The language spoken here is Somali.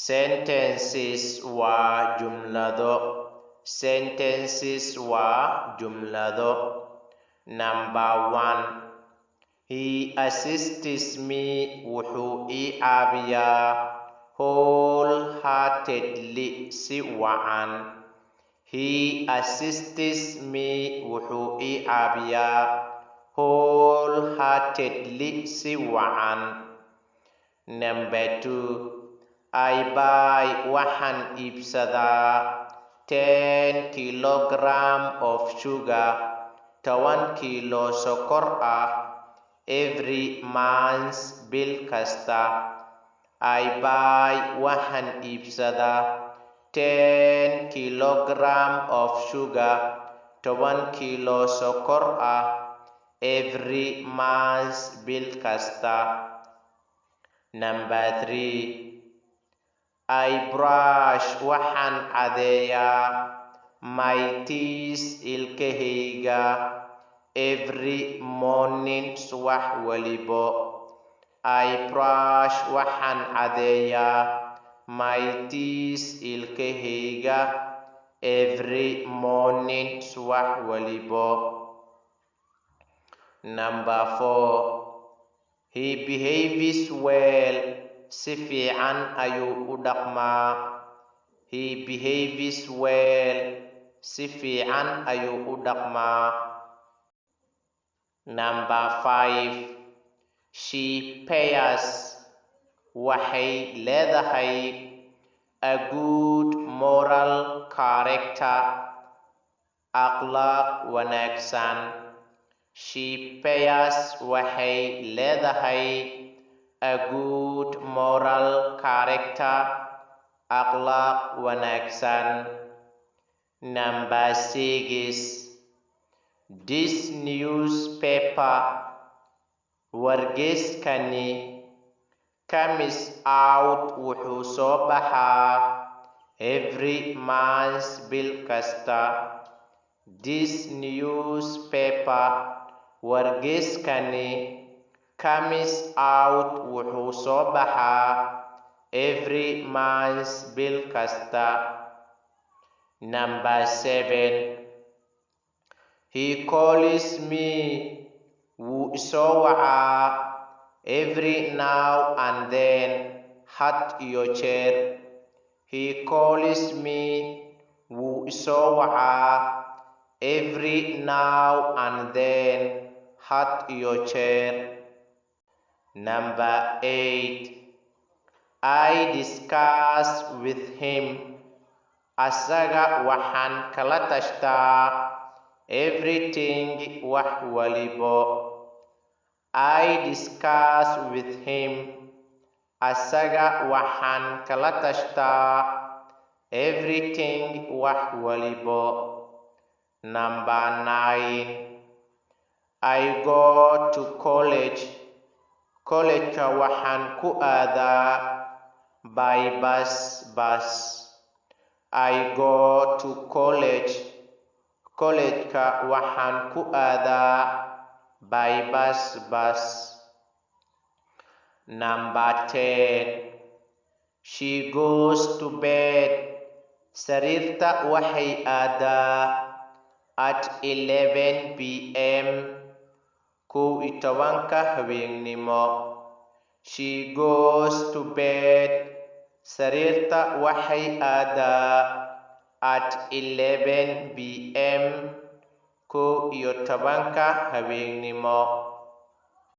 Sentences waa jumlado. Sentences waa jumlado. Number 1. He assists me wuxuu ii caawiyaa wholeheartedly si wacan. He assists me wuxuu ii caawiyaa wholeheartedly si wacan. Number 2. I buy waxaan iibsadaa 10 kilogram of sugar 10 kilo sokor ah every month bil kasta. I buy waxaan iibsadaa 10 kilogram of sugar 10 kilo sokor ah every month bil kasta. Number 3. I brush waxaan cadeeyaa my teeth ilkahayga every morning subax walibo. I brush waxaan cadeeyaa my teeth ilkahayga every morning subax walibo. Number 4. He behaves well si fiican ayuu u dhaqmaa. He behaves well si fiican ayuu u dhaqmaa. Number 5. She pays waxay leedahay a good moral character akhlaaq wanaagsan. She pays waxay leedahay a good moral character akhlaaq wanaagsan. Number 6. This newspaper wargeyskani comes out wuxuu soo baxaa every month bil kasta. This newspaper wargeyskani comes out wuxuu soo baxaa every month bil kasta. Number 7. He calls me wuu isoo wacaa every now and then had iyo jeer. He calls me wuu isoo wacaa every now and then had iyo jeer. Number 8. I discuss with him asaga waxaan kala tashtaa everything wax walibo. I discuss with him asaga waxaan kala tashtaa everything wax walibo. Number 9. I go to college. College-ka waxaan ku aadaa by bus. I go to college. College-ka waxaan ku aadaa by bus. Number 10. She goes to bed. Sariirta waxay aadaa at 11 p.m. 11 habeennimo. She goes to bed. Sariirta waxay aadaa at 11 p.m. 11 habeennimo.